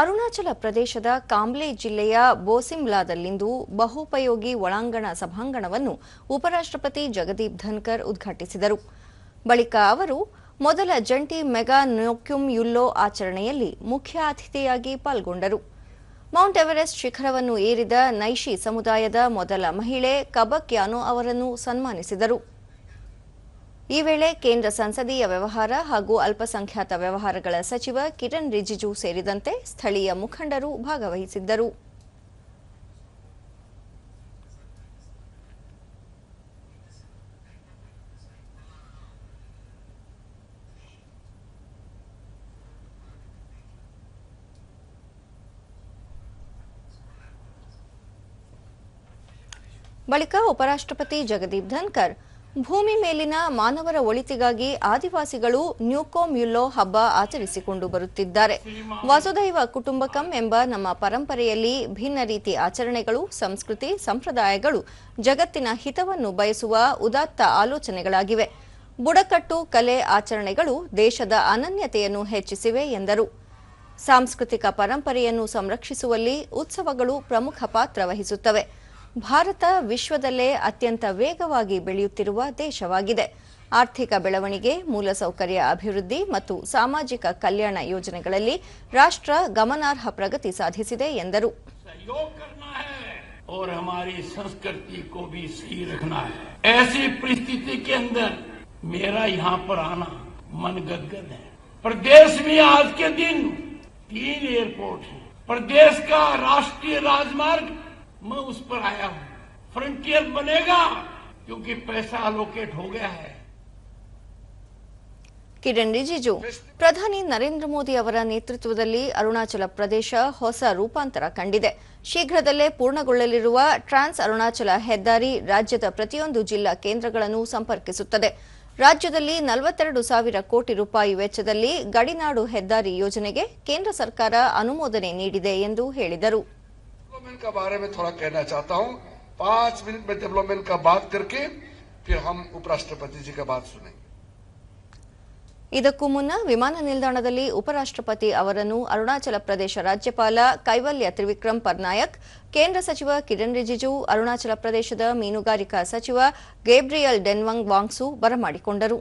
ಅರುಣಾಚಲ ಪ್ರದೇಶದ ಕಾಂಬ್ಲೆ ಜಿಲ್ಲೆಯ ಬೋಸಿಮ್ಲಾದಲ್ಲಿಂದು ಬಹುಪಯೋಗಿ ಒಳಾಂಗಣ ಸಭಾಂಗಣವನ್ನು ಉಪರಾಷ್ಟ್ರಪತಿ ಜಗದೀಪ್ ಧನ್ಕರ್ ಉದ್ಘಾಟಿಸಿದರು. ಬಳಿಕ ಅವರು ಮೊದಲ ಜಂಟಿ ಮೆಗಾ ನೋಕ್ಯುಮ್ ಯುಲ್ಲೋ ಆಚರಣೆಯಲ್ಲಿ ಮುಖ್ಯ ಅತಿಥಿಯಾಗಿ ಪಾಲ್ಗೊಂಡರು. ಮೌಂಟ್ ಎವರೆಸ್ಟ್ ಶಿಖರವನ್ನು ಏರಿದ ನೈಶಿ ಸಮುದಾಯದ ಮೊದಲ ಮಹಿಳೆ ಕಬಕ್ ಯಾನೋ ಅವರನ್ನು ಸನ್ಮಾನಿಸಿದರು. ಈ ವೇಳೆ ಕೇಂದ್ರ ಸಂಸದೀಯ ವ್ಯವಹಾರ ಹಾಗೂ ಅಲ್ಪಸಂಖ್ಯಾತ ವ್ಯವಹಾರಗಳ ಸಚಿವ ಕಿರಣ್ ರಿಜಿಜು ಸೇರಿದಂತೆ ಸ್ಥಳೀಯ ಮುಖಂಡರು ಭಾಗವಹಿಸಿದ್ದರು. ಬಳಿಕ ಉಪರಾಷ್ಟ್ರಪತಿ ಜಗದೀಪ್ ಧನ್ಕರ್ ಭೂಮಿ ಮೇಲಿನ ಮಾನವರ ಒಳಿತಿಗಾಗಿ ಆದಿವಾಸಿಗಳು ನ್ಯೂಕೋಮ್ ಯುಲ್ಲೋ ಹಬ್ಬ ಆಚರಿಸಿಕೊಂಡು ಬರುತ್ತಿದ್ದಾರೆ. ವಸುಧೈವ ಕುಟುಂಬಕಂ ಎಂಬ ನಮ್ಮ ಪರಂಪರೆಯಲ್ಲಿ ಭಿನ್ನ ರೀತಿ ಆಚರಣೆಗಳು, ಸಂಸ್ಕೃತಿ, ಸಂಪ್ರದಾಯಗಳು ಜಗತ್ತಿನ ಹಿತವನ್ನು ಬಯಸುವ ಉದಾತ್ತ ಆಲೋಚನೆಗಳಾಗಿವೆ. ಬುಡಕಟ್ಟು ಕಲೆ ಆಚರಣೆಗಳು ದೇಶದ ಅನನ್ಯತೆಯನ್ನು ಹೆಚ್ಚಿಸಿವೆ ಎಂದರು. ಸಾಂಸ್ಕೃತಿಕ ಪರಂಪರೆಯನ್ನು ಸಂರಕ್ಷಿಸುವಲ್ಲಿ ಉತ್ಸವಗಳು ಪ್ರಮುಖ ಪಾತ್ರ ವಹಿಸುತ್ತವೆ. ಭಾರತ ವಿಶ್ವದಲ್ಲೇ ಅತ್ಯಂತ ವೇಗವಾಗಿ ಬೆಳೆಯುತ್ತಿರುವ ದೇಶವಾಗಿದೆ. ಆರ್ಥಿಕ ಬೆಳವಣಿಗೆ, ಮೂಲಸೌಕರ್ಯ ಅಭಿವೃದ್ಧಿ ಮತ್ತು ಸಾಮಾಜಿಕ ಕಲ್ಯಾಣ ಯೋಜನೆಗಳಲ್ಲಿ ರಾಷ್ಟ್ರ ಗಮನಾರ್ಹ ಪ್ರಗತಿ ಸಾಧಿಸಿದೆ ಎಂದರು. और हमारी संस्कृति को भी सही रखना है. ऐसी परिस्थिति के अंदर मेरा यहाँ पर आना मन गदगद है. प्रदेश में आज के दिन 3 एयरपोर्ट हैं. प्रदेश का राष्ट्रीय राजमार्ग मैं उस पर आया हूँ. फ्रंटियर बनेगा क्योंकि पैसा अलोकेट हो गया है. ಕಿರಣ್ ರಿಜಿಜು ಪ್ರಧಾನಿ ನರೇಂದ್ರ ಮೋದಿ ಅವರ ನೇತೃತ್ವದಲ್ಲಿ ಅರುಣಾಚಲ ಪ್ರದೇಶ ಹೊಸ ರೂಪಾಂತರ ಕಂಡಿದೆ. ಶೀಘ್ರದಲ್ಲೇ ಪೂರ್ಣಗೊಳ್ಳಲಿರುವ ಟ್ರಾನ್ಸ್ ಅರುಣಾಚಲ ಹೆದ್ದಾರಿ ರಾಜ್ಯದ ಪ್ರತಿಯೊಂದು ಜಿಲ್ಲಾ ಕೇಂದ್ರಗಳನ್ನು ಸಂಪರ್ಕಿಸುತ್ತದೆ. ರಾಜ್ಯದಲ್ಲಿ 42,000 ಕೋಟಿ ರೂಪಾಯಿ ವೆಚ್ಚದಲ್ಲಿ ಗಡಿನಾಡು ಹೆದ್ದಾರಿ ಯೋಜನೆಗೆ ಕೇಂದ್ರ ಸರ್ಕಾರ ಅನುಮೋದನೆ ನೀಡಿದೆ ಎಂದು ಹೇಳಿದರು. डेवलपमेंट का बारे में थोड़ा कहना चाहता हूं. 5 मिनट में डेवलपमेंट का बात करके फिर हम उपराष्ट्रपति जी का बात सुनेंगे. ಇದಕ್ಕೂ ಮುನ್ನ ವಿಮಾನ ನಿಲ್ದಾಣದಲ್ಲಿ ಉಪರಾಷ್ಟ್ರಪತಿ ಅವರನ್ನು ಅರುಣಾಚಲ ಪ್ರದೇಶ ರಾಜ್ಯಪಾಲ ಕೈವಲ್ಯ ತ್ರಿವಿಕ್ರಮ್ ಪರ್ನಾಯಕ್, ಕೇಂದ್ರ ಸಚಿವ ಕಿರಣ್ ರಿಜಿಜು, ಅರುಣಾಚಲ ಪ್ರದೇಶದ ಮೀನುಗಾರಿಕಾ ಸಚಿವ ಗೇಬ್ರಿಯಲ್ ಡೆನ್ವಂಗ್ ವಾಂಗ್ಸು ಬರಮಾಡಿಕೊಂಡರು.